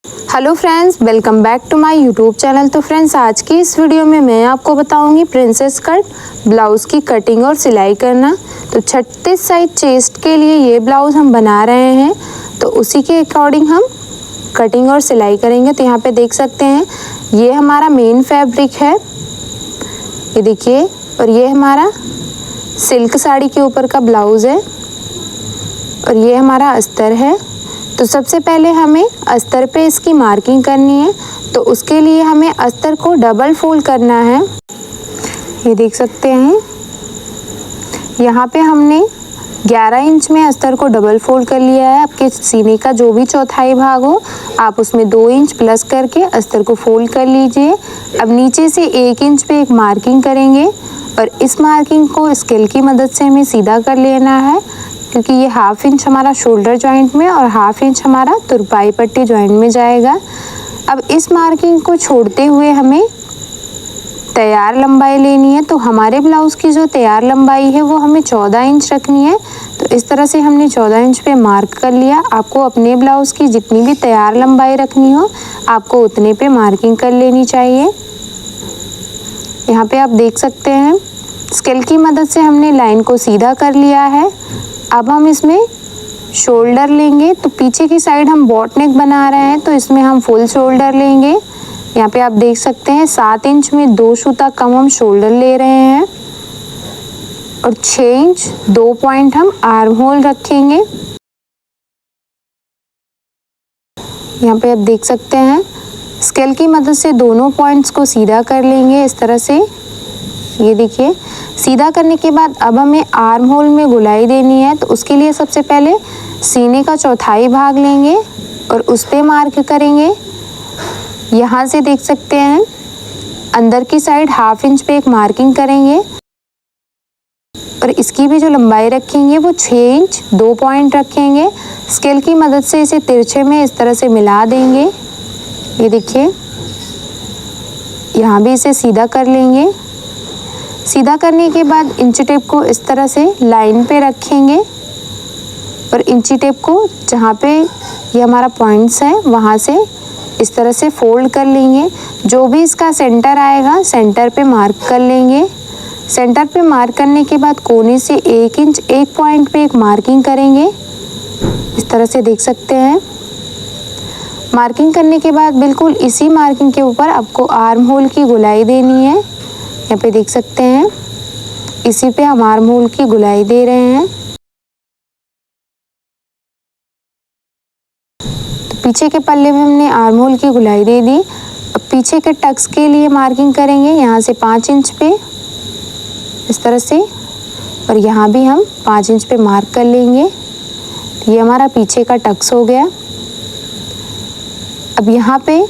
Hello friends, welcome back to my YouTube channel. तो friends, आज की इस वीडियो में मैं आपको बताऊंगी प्रिंसेस कट ब्लाउज़ की कटिंग और सिलाई करना। तो 36 साइज चेस्ट के लिए ये ब्लाउज़ हम बना रहे हैं, तो उसी के अकॉर्डिंग हम कटिंग और सिलाई करेंगे। तो यहाँ पे देख सकते हैं ये हमारा मेन फैब्रिक है, ये देखिए, और ये हमारा सिल्क साड़ी के ऊपर का ब्लाउज़ है और ये हमारा अस्तर है। तो सबसे पहले हमें अस्तर पे इसकी मार्किंग करनी है, तो उसके लिए हमें अस्तर को डबल फोल्ड करना है। ये देख सकते हैं यहाँ पे हमने 11 इंच में अस्तर को डबल फोल्ड कर लिया है। आपके सीने का जो भी चौथाई भाग हो आप उसमें 2 इंच प्लस करके अस्तर को फोल्ड कर लीजिए। अब नीचे से 1 इंच पे एक मार्किंग करेंगे और इस मार्किंग को स्केल की मदद से हमें सीधा कर लेना है, क्योंकि ये 1/2 इंच हमारा शोल्डर जॉइंट में और 1/2 इंच हमारा तुरपाई पट्टी जॉइंट में जाएगा। अब इस मार्किंग को छोड़ते हुए हमें तैयार लंबाई लेनी है। तो हमारे ब्लाउज़ की जो तैयार लंबाई है वो हमें 14 इंच रखनी है। तो इस तरह से हमने 14 इंच पे मार्क कर लिया। आपको अपने ब्लाउज़ की जितनी भी तैयार लंबाई रखनी हो आपको उतने पे मार्किंग कर लेनी चाहिए। यहाँ पे आप देख सकते हैं स्केल की मदद से हमने लाइन को सीधा कर लिया है। अब हम इसमें शोल्डर लेंगे, तो पीछे की साइड हम बॉट नेक बना रहे हैं, तो इसमें हम फुल शोल्डर लेंगे। यहाँ पे आप देख सकते हैं 7 इंच में 2 सूता कम हम शोल्डर ले रहे हैं और 6 इंच 2 पॉइंट हम आर्म होल रखेंगे। यहाँ पे आप देख सकते हैं स्केल की मदद से दोनों पॉइंट्स को सीधा कर लेंगे इस तरह से। ये देखिए, सीधा करने के बाद अब हमें आर्म होल में गुलाई देनी है। तो उसके लिए सबसे पहले सीने का चौथाई भाग लेंगे और उस पे मार्क करेंगे। यहाँ से देख सकते हैं अंदर की साइड 1/2 इंच पे एक मार्किंग करेंगे और इसकी भी जो लंबाई रखेंगे वो 6 इंच 2 पॉइंट रखेंगे। स्केल की मदद से इसे तिरछे में इस तरह से मिला देंगे। ये देखिए, यहाँ भी इसे सीधा कर लेंगे। सीधा करने के बाद इंची टेप को इस तरह से लाइन पे रखेंगे और इंची टेप को जहाँ पे ये हमारा पॉइंट्स है वहाँ से इस तरह से फोल्ड कर लेंगे। जो भी इसका सेंटर आएगा सेंटर पे मार्क कर लेंगे। सेंटर पे मार्क करने के बाद कोने से 1 इंच 1 पॉइंट पे एक मार्किंग करेंगे। इस तरह से देख सकते हैं। मार्किंग करने के बाद बिल्कुल इसी मार्किंग के ऊपर आपको आर्म होल की गुलाई देनी है। यहाँ पे देख सकते हैं इसी पे हम आर्म होल की गुलाई दे रहे हैं। तो पीछे के पल्ले में हमने आर्म होल की गुलाई दे दी। अब पीछे के टक्स के लिए मार्किंग करेंगे यहाँ से 5 इंच पे इस तरह से, और यहाँ भी हम 5 इंच पे मार्क कर लेंगे। तो ये हमारा पीछे का टक्स हो गया। अब यहाँ पे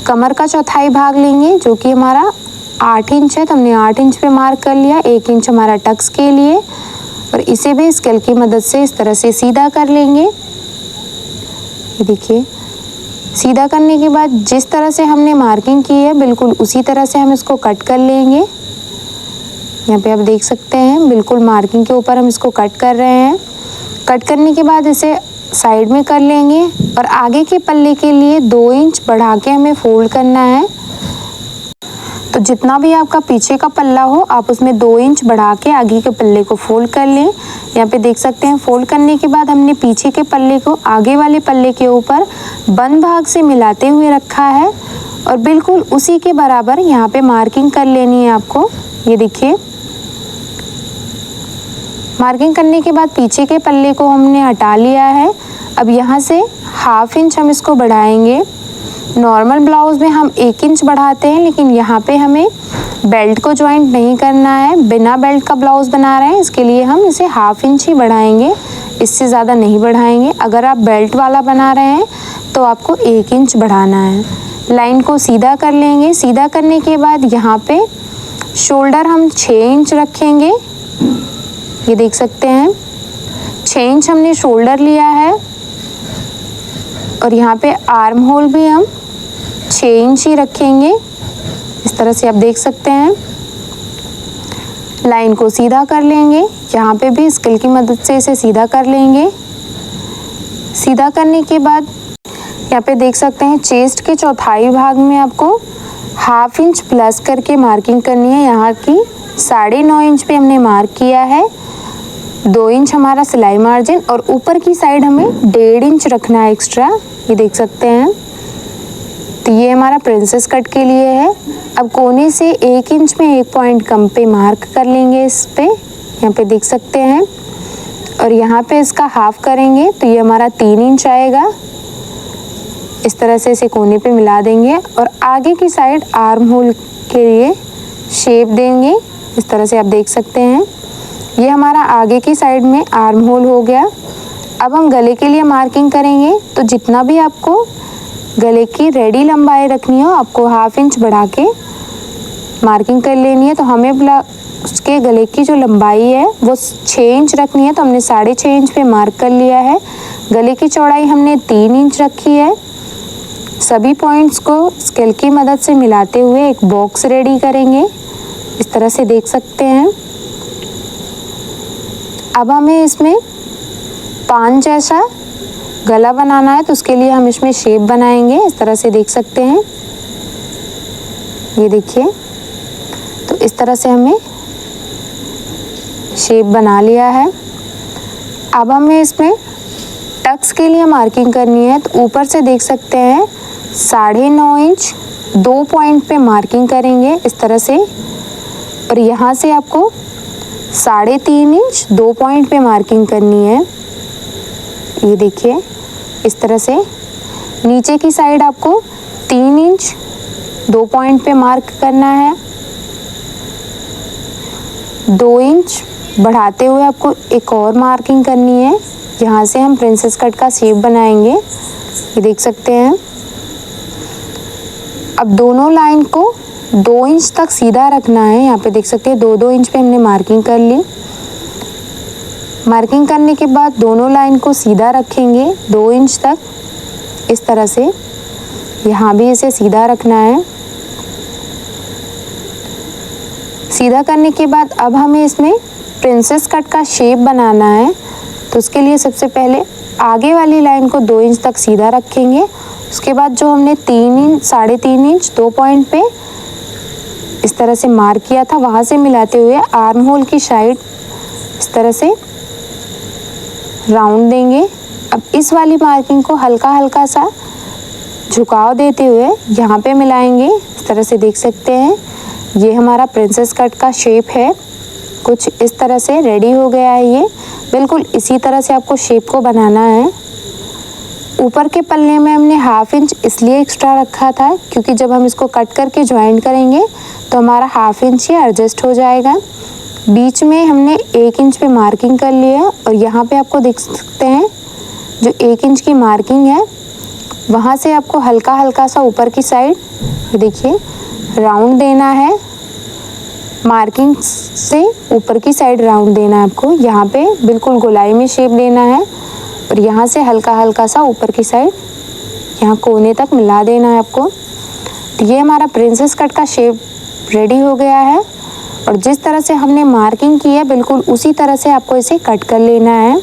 कमर का चौथाई भाग लेंगे जो कि हमारा 8 इंच है, तो हमने 8 इंच पे मार्क कर लिया। 1 इंच हमारा टक्स के लिए और इसे भी स्केल की मदद से इस तरह से सीधा कर लेंगे। ये देखिए, सीधा करने के बाद जिस तरह से हमने मार्किंग की है बिल्कुल उसी तरह से हम इसको कट कर लेंगे। यहाँ पे आप देख सकते हैं बिल्कुल मार्किंग के ऊपर हम इसको कट कर रहे हैं। कट करने के बाद इसे साइड में कर लेंगे और आगे के पल्ले के लिए 2 इंच बढ़ा के हमें फोल्ड करना है। तो जितना भी आपका पीछे का पल्ला हो आप उसमें 2 इंच बढ़ा के आगे के पल्ले को फोल्ड कर लें। यहाँ पे देख सकते हैं फोल्ड करने के बाद हमने पीछे के पल्ले को आगे वाले पल्ले के ऊपर बंद भाग से मिलाते हुए रखा है और बिल्कुल उसी के बराबर यहाँ पे मार्किंग कर लेनी है आपको। ये देखिए, मार्किंग करने के बाद पीछे के पल्ले को हमने हटा लिया है। अब यहाँ से 1/2 इंच हम इसको बढ़ाएंगे। नॉर्मल ब्लाउज़ में हम 1 इंच बढ़ाते हैं, लेकिन यहाँ पे हमें बेल्ट को जॉइंट नहीं करना है, बिना बेल्ट का ब्लाउज़ बना रहे हैं, इसके लिए हम इसे 1/2 इंच ही बढ़ाएंगे, इससे ज़्यादा नहीं बढ़ाएंगे। अगर आप बेल्ट वाला बना रहे हैं तो आपको 1 इंच बढ़ाना है। लाइन को सीधा कर लेंगे। सीधा करने के बाद यहाँ पे शोल्डर हम 6 इंच रखेंगे। ये देख सकते हैं 6 इंच हमने शोल्डर लिया है और यहाँ पे आर्म होल भी हम 6 इंच ही रखेंगे। इस तरह से आप देख सकते हैं। लाइन को सीधा कर लेंगे। यहाँ पे भी स्केल की मदद से इसे सीधा कर लेंगे। सीधा करने के बाद यहाँ पे देख सकते हैं चेस्ट के चौथाई भाग में आपको 1/2 इंच प्लस करके मार्किंग करनी है। यहाँ की 9.5 इंच पे हमने मार्क किया है। 2 इंच हमारा सिलाई मार्जिन और ऊपर की साइड हमें 1.5 इंच रखना है एक्स्ट्रा, ये देख सकते हैं। तो ये हमारा प्रिंसेस कट के लिए है। अब कोने से 1 इंच में 1 पॉइंट कम पे मार्क कर लेंगे इस पे, यहाँ पे देख सकते हैं। और यहाँ पे इसका हाफ करेंगे तो ये हमारा 3 इंच आएगा। इस तरह से इसे कोने पे मिला देंगे और आगे की साइड आर्म होल के लिए शेप देंगे। इस तरह से आप देख सकते हैं, ये हमारा आगे की साइड में आर्म होल हो गया। अब हम गले के लिए मार्किंग करेंगे, तो जितना भी आपको गले की रेडी लंबाई रखनी हो आपको 1/2 इंच बढ़ा के मार्किंग कर लेनी है। तो हमें उसके गले की जो लंबाई है वो 6 इंच रखनी है, तो हमने 6.5 इंच पे मार्क कर लिया है। गले की चौड़ाई हमने 3 इंच रखी है। सभी पॉइंट्स को स्केल की मदद से मिलाते हुए एक बॉक्स रेडी करेंगे, इस तरह से देख सकते हैं। अब हमें इसमें 5 जैसा गला बनाना है, तो उसके लिए हम इसमें शेप बनाएंगे, इस तरह से देख सकते हैं। ये देखिए, तो इस तरह से हमें शेप बना लिया है। अब हमें इसमें टक्स के लिए मार्किंग करनी है, तो ऊपर से देख सकते हैं 9.5 इंच 2 पॉइंट पे मार्किंग करेंगे इस तरह से। और यहाँ से आपको 3.5 इंच 2 पॉइंट पे मार्किंग करनी है, ये देखिए इस तरह से। नीचे की साइड आपको 3 इंच 2 पॉइंट पे मार्क करना है। 2 इंच बढ़ाते हुए आपको एक और मार्किंग करनी है, यहाँ से हम प्रिंसेस कट का शेप बनाएंगे, ये देख सकते हैं। अब दोनों लाइन को 2 इंच तक सीधा रखना है, यहाँ पे देख सकते हैं 2-2 इंच पे हमने मार्किंग कर ली। मार्किंग करने के बाद दोनों लाइन को सीधा रखेंगे 2 इंच तक, इस तरह से। यहाँ भी इसे सीधा रखना है। सीधा करने के बाद अब हमें इसमें प्रिंसेस कट का शेप बनाना है, तो उसके लिए सबसे पहले आगे वाली लाइन को 2 इंच तक सीधा रखेंगे। उसके बाद जो हमने 3.5 इंच 2 पॉइंट पे इस तरह से मार्क किया था, वहाँ से मिलाते हुए आर्म होल की साइड इस तरह से राउंड देंगे। अब इस वाली मार्किंग को हल्का हल्का सा झुकाव देते हुए यहाँ पे मिलाएंगे, इस तरह से देख सकते हैं। ये हमारा प्रिंसेस कट का शेप है, कुछ इस तरह से रेडी हो गया है। ये बिल्कुल इसी तरह से आपको शेप को बनाना है। ऊपर के पल्ले में हमने 1/2 इंच इसलिए एक्स्ट्रा रखा था क्योंकि जब हम इसको कट करके ज्वाइंट करेंगे तो हमारा 1/2 इंच ही एडजस्ट हो जाएगा। बीच में हमने 1 इंच पे मार्किंग कर लिया और यहाँ पे आपको देख सकते हैं जो 1 इंच की मार्किंग है वहाँ से आपको हल्का हल्का सा ऊपर की साइड देखिए राउंड देना है। मार्किंग से ऊपर की साइड राउंड देना है आपको, यहाँ पे बिल्कुल गोलाई में शेप देना है और यहाँ से हल्का हल्का सा ऊपर की साइड यहाँ कोने तक मिला देना है आपको। तो ये हमारा प्रिंसेस कट का शेप रेडी हो गया है और जिस तरह से हमने मार्किंग की है बिल्कुल उसी तरह से आपको इसे कट कर लेना है।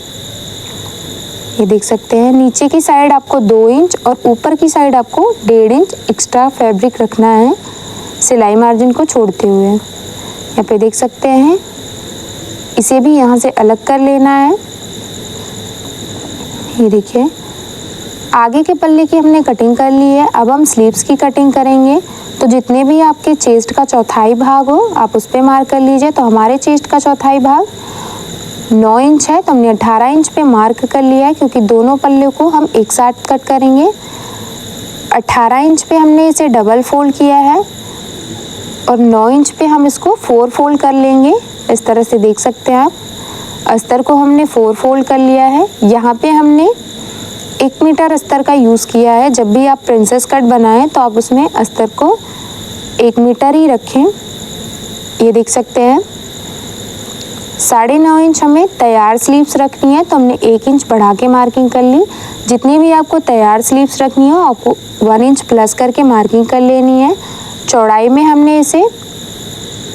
ये देख सकते हैं नीचे की साइड आपको 2 इंच और ऊपर की साइड आपको 1.5 इंच एक्स्ट्रा फैब्रिक रखना है सिलाई मार्जिन को छोड़ते हुए। यहाँ पे देख सकते हैं, इसे भी यहाँ से अलग कर लेना है। ये देखिए आगे के पल्ले की हमने कटिंग कर ली है। अब हम स्लीव्स की कटिंग करेंगे, तो जितने भी आपके चेस्ट का चौथाई भाग हो आप उस पर मार्क कर लीजिए। तो हमारे चेस्ट का चौथाई भाग 9 इंच है, तो हमने 18 इंच पे मार्क कर लिया है क्योंकि दोनों पल्ले को हम एक साथ कट करेंगे। 18 इंच पे हमने इसे डबल फोल्ड किया है और 9 इंच पे हम इसको 4 फोल्ड कर लेंगे। इस तरह से देख सकते हैं आप, अस्तर को हमने 4 फोल्ड कर लिया है। यहाँ पे हमने 1 मीटर अस्तर का यूज़ किया है। जब भी आप प्रिंसेस कट बनाएं तो आप उसमें अस्तर को 1 मीटर ही रखें। ये देख सकते हैं 9.5 इंच हमें तैयार स्लीव्स रखनी है, तो हमने 1 इंच बढ़ा के मार्किंग कर ली। जितनी भी आपको तैयार स्लीव्स रखनी हो आपको 1 इंच प्लस करके मार्किंग कर लेनी है। चौड़ाई में हमने इसे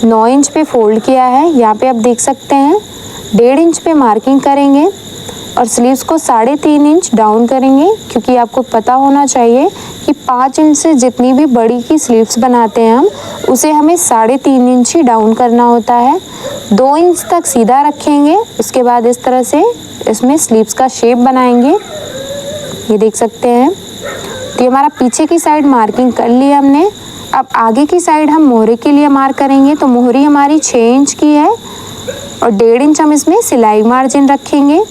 9 इंच पे फोल्ड किया है। यहाँ पे आप देख सकते हैं 1.5 इंच पे मार्किंग करेंगे और स्लीव्स को 3.5 इंच डाउन करेंगे, क्योंकि आपको पता होना चाहिए कि 5 इंच से जितनी भी बड़ी की स्लीव्स बनाते हैं हम, उसे हमें 3.5 इंच ही डाउन करना होता है। 2 इंच तक सीधा रखेंगे, उसके बाद इस तरह से इसमें स्लीव्स का शेप बनाएंगे। ये देख सकते हैं। तो ये हमारा पीछे की साइड मार्किंग कर ली हमने। अब आगे की साइड हम मोहरे के लिए मार्क करेंगे। तो मोहरी हमारी 6 इंच की है और 1.5 इंच हम इसमें सिलाई मार्जिन रखेंगे।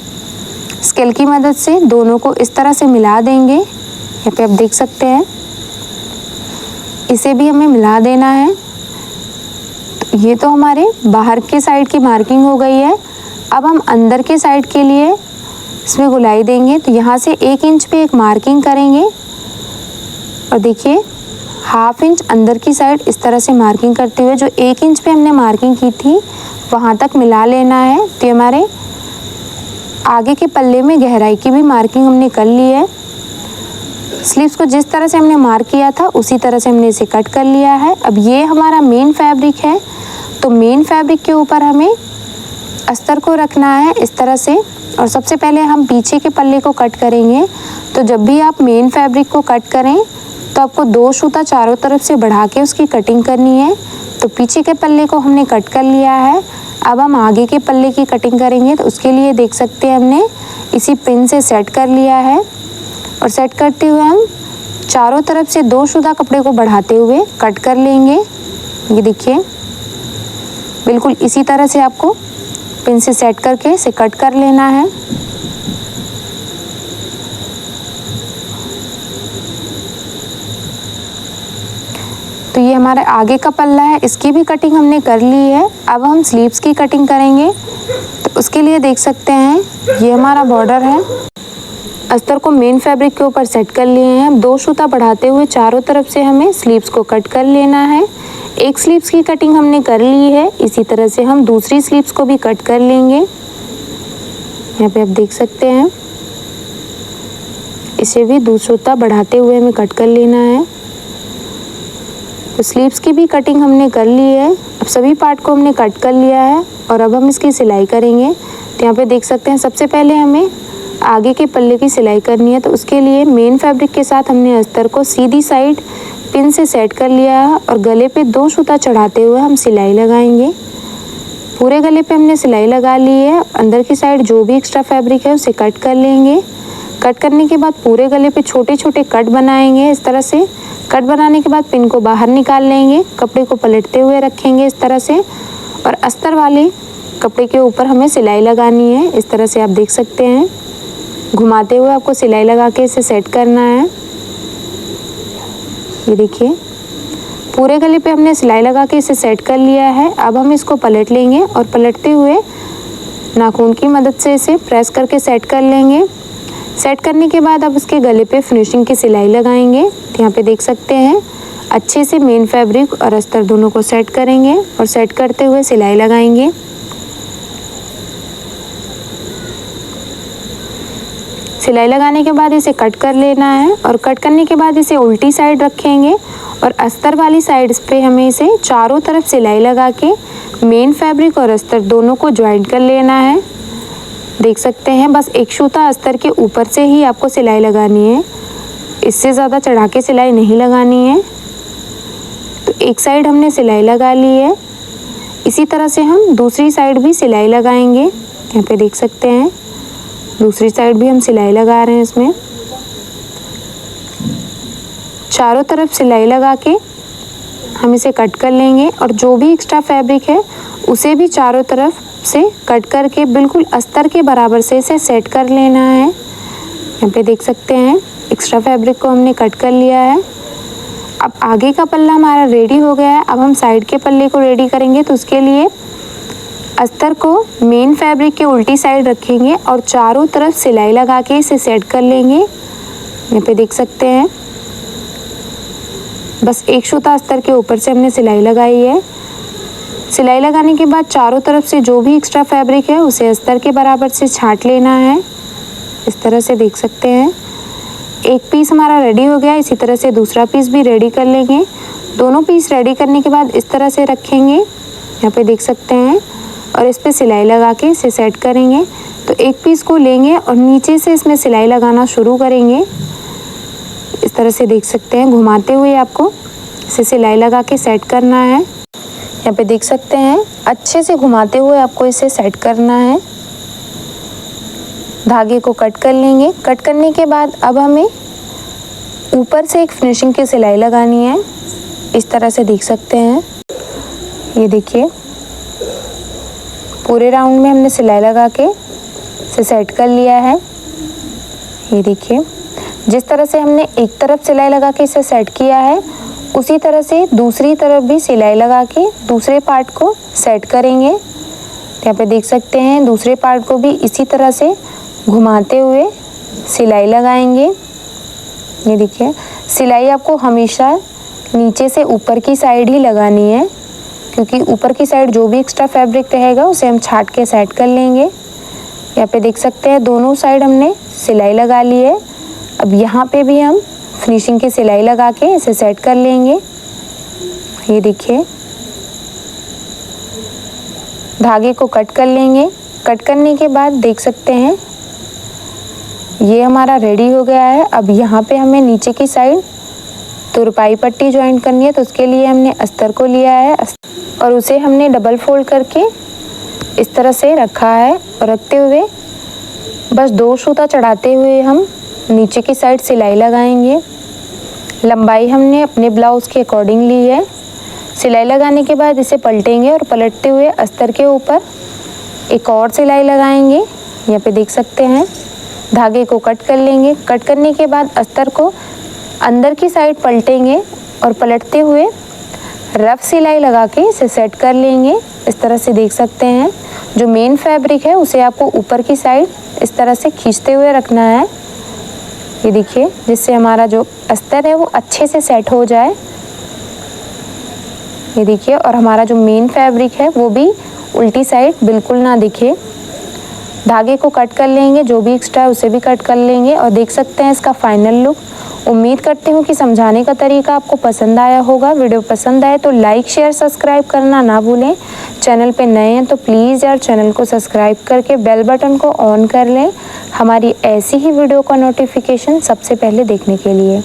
स्केल की मदद से दोनों को इस तरह से मिला देंगे। यहाँ पे आप देख सकते हैं, इसे भी हमें मिला देना है। तो ये तो हमारे बाहर के साइड की मार्किंग हो गई है। अब हम अंदर के साइड के लिए इसमें गुलाई देंगे। तो यहाँ से 1 इंच पे एक मार्किंग करेंगे और देखिए 1/2 इंच अंदर की साइड इस तरह से मार्किंग करते हुए जो 1 इंच पे हमने मार्किंग की थी वहाँ तक मिला लेना है। तो हमारे आगे के पल्ले में गहराई की भी मार्किंग हमने कर ली है। स्लीव्स को जिस तरह से हमने मार्क किया था उसी तरह से हमने इसे कट कर लिया है। अब ये हमारा मेन फैब्रिक है, तो मेन फैब्रिक के ऊपर हमें अस्तर को रखना है इस तरह से। और सबसे पहले हम पीछे के पल्ले को कट करेंगे। तो जब भी आप मेन फैब्रिक को कट करें तो आपको 2 सूता चारों तरफ से बढ़ा के उसकी कटिंग करनी है। तो पीछे के पल्ले को हमने कट कर लिया है। अब हम आगे के पल्ले की कटिंग करेंगे। तो उसके लिए देख सकते हैं हमने इसी पिन से सेट कर लिया है और सेट करते हुए हम चारों तरफ से 2 सूता कपड़े को बढ़ाते हुए कट कर लेंगे। ये देखिए, बिल्कुल इसी तरह से आपको पिन से सेट करके इसे कट कर लेना है। तो ये हमारे आगे का पल्ला है, इसकी भी कटिंग हमने कर ली है। अब हम स्लीव्स की कटिंग करेंगे। तो उसके लिए देख सकते हैं ये हमारा बॉर्डर है। अस्तर को मेन फैब्रिक के ऊपर सेट कर लिए हैं। 2 सूता बढ़ाते हुए चारों तरफ से हमें स्लीव्स को कट कर लेना है। एक स्लीव्स की कटिंग हमने कर ली है, इसी तरह से हम दूसरी स्लीव्स को भी कट कर लेंगे। यहाँ पे आप देख सकते हैं, इसे भी 2 सूता बढ़ाते हुए हमें कट कर लेना है। तो स्लीव्स की भी कटिंग हमने कर ली है। अब सभी पार्ट को हमने कट कर लिया है और अब हम इसकी सिलाई करेंगे। तो यहाँ पे देख सकते हैं, सबसे पहले हमें आगे के पल्ले की सिलाई करनी है। तो उसके लिए मेन फैब्रिक के साथ हमने अस्तर को सीधी साइड पिन से सेट कर लिया है और गले पे 2 सूता चढ़ाते हुए हम सिलाई लगाएंगे। पूरे गले पे हमने सिलाई लगा ली है। अंदर की साइड जो भी एक्स्ट्रा फैब्रिक है उसे कट कर लेंगे। कट करने के बाद पूरे गले पे छोटे छोटे कट बनाएंगे इस तरह से। कट बनाने के बाद पिन को बाहर निकाल लेंगे, कपड़े को पलटते हुए रखेंगे इस तरह से और अस्तर वाले कपड़े के ऊपर हमें सिलाई लगानी है। इस तरह से आप देख सकते हैं, घुमाते हुए आपको सिलाई लगा के इसे सेट करना है। ये देखिए, पूरे गले पे हमने सिलाई लगा के इसे सेट कर लिया है। अब हम इसको पलट लेंगे और पलटते हुए नाखून की मदद से इसे प्रेस करके सेट कर लेंगे। सेट करने के बाद अब इसके गले पे फिनिशिंग की सिलाई लगाएंगे। तो यहाँ पे देख सकते हैं, अच्छे से मेन फैब्रिक और अस्तर दोनों को सेट करेंगे और सेट करते हुए सिलाई लगाएंगे। सिलाई लगाने के बाद इसे कट कर लेना है और कट करने के बाद इसे उल्टी साइड रखेंगे और अस्तर वाली साइड पे हमें इसे चारों तरफ सिलाई लगा के मेन फैब्रिक और अस्तर दोनों को ज्वाइंट कर लेना है। देख सकते हैं, बस 1 सूता अस्तर के ऊपर से ही आपको सिलाई लगानी है, इससे ज़्यादा चढ़ा के सिलाई नहीं लगानी है। तो एक साइड हमने सिलाई लगा ली है, इसी तरह से हम दूसरी साइड भी सिलाई लगाएंगे। यहाँ पे देख सकते हैं, दूसरी साइड भी हम सिलाई लगा रहे हैं। इसमें चारों तरफ सिलाई लगा के हम इसे कट कर लेंगे और जो भी एक्स्ट्रा फैब्रिक है उसे भी चारों तरफ से कट करके बिल्कुल अस्तर के बराबर से इसे सेट कर लेना है। यहाँ पे देख सकते हैं, एक्स्ट्रा फैब्रिक को हमने कट कर लिया है। अब आगे का पल्ला हमारा रेडी हो गया है। अब हम साइड के पल्ले को रेडी करेंगे। तो उसके लिए अस्तर को मेन फैब्रिक के उल्टी साइड रखेंगे और चारों तरफ सिलाई लगा के इसे सेट कर लेंगे। यहाँ पे देख सकते हैं, बस 1 सूता अस्तर के ऊपर से हमने सिलाई लगाई है। सिलाई लगाने के बाद चारों तरफ से जो भी एक्स्ट्रा फैब्रिक है उसे अस्तर के बराबर से छांट लेना है। इस तरह से देख सकते हैं, एक पीस हमारा रेडी हो गया। इसी तरह से दूसरा पीस भी रेडी कर लेंगे। दोनों पीस रेडी करने के बाद इस तरह से रखेंगे, यहाँ पे देख सकते हैं, और इस पे सिलाई लगा के इसे सेट करेंगे। तो तो एक पीस को लेंगे और नीचे से इसमें सिलाई लगाना शुरू करेंगे। इस तरह से देख सकते हैं, घुमाते हुए आपको इसे सिलाई लगा के सेट करना है। यहाँ पे देख सकते हैं, अच्छे से घुमाते हुए आपको इसे सेट करना है। धागे को कट कर लेंगे। कट करने के बाद अब हमें ऊपर से एक फिनिशिंग की सिलाई लगानी है। इस तरह से देख सकते हैं, ये देखिए पूरे राउंड में हमने सिलाई लगा के इसे सेट कर लिया है। ये देखिए जिस तरह से हमने एक तरफ सिलाई लगा के इसे सेट किया है, उसी तरह से दूसरी तरफ भी सिलाई लगा के दूसरे पार्ट को सेट करेंगे। यहाँ पे देख सकते हैं, दूसरे पार्ट को भी इसी तरह से घुमाते हुए सिलाई लगाएंगे। ये देखिए, सिलाई आपको हमेशा नीचे से ऊपर की साइड ही लगानी है, क्योंकि ऊपर की साइड जो भी एक्स्ट्रा फैब्रिक रहेगा उसे हम छाट के सेट कर लेंगे। यहाँ पे देख सकते हैं, दोनों साइड हमने सिलाई लगा ली है। अब यहाँ पे भी हम फिनिशिंग की सिलाई लगा के इसे सेट कर लेंगे। ये देखिए, धागे को कट कर लेंगे। कट करने के बाद देख सकते हैं, ये हमारा रेडी हो गया है। अब यहाँ पे हमें नीचे की साइड तुरपाई पट्टी ज्वाइंट करनी है, तो उसके लिए हमने अस्तर को लिया है और उसे हमने डबल फोल्ड करके इस तरह से रखा है। और रखते हुए बस 2 सूता चढ़ाते हुए हम नीचे की साइड सिलाई लगाएंगे। लंबाई हमने अपने ब्लाउज़ के अकॉर्डिंग ली है। सिलाई लगाने के बाद इसे पलटेंगे और पलटते हुए अस्तर के ऊपर एक और सिलाई लगाएंगे। यहाँ पे देख सकते हैं, धागे को कट कर लेंगे। कट करने के बाद अस्तर को अंदर की साइड पलटेंगे और पलटते हुए रफ सिलाई लगा के इसे सेट कर लेंगे। इस तरह से देख सकते हैं, जो मेन फैब्रिक है उसे आपको ऊपर की साइड इस तरह से खींचते हुए रखना है। ये देखिए, जिससे हमारा जो अस्तर है वो अच्छे से सेट हो जाए। ये देखिए, और हमारा जो मेन फैब्रिक है वो भी उल्टी साइड बिल्कुल ना दिखे। धागे को कट कर लेंगे, जो भी एक्स्ट्रा है उसे भी कट कर लेंगे। और देख सकते हैं इसका फाइनल लुक। उम्मीद करती हूँ कि समझाने का तरीका आपको पसंद आया होगा। वीडियो पसंद आए तो लाइक शेयर सब्सक्राइब करना ना भूलें। चैनल पे नए हैं तो प्लीज़ यार चैनल को सब्सक्राइब करके बेल बटन को ऑन कर लें, हमारी ऐसी ही वीडियो का नोटिफिकेशन सबसे पहले देखने के लिए।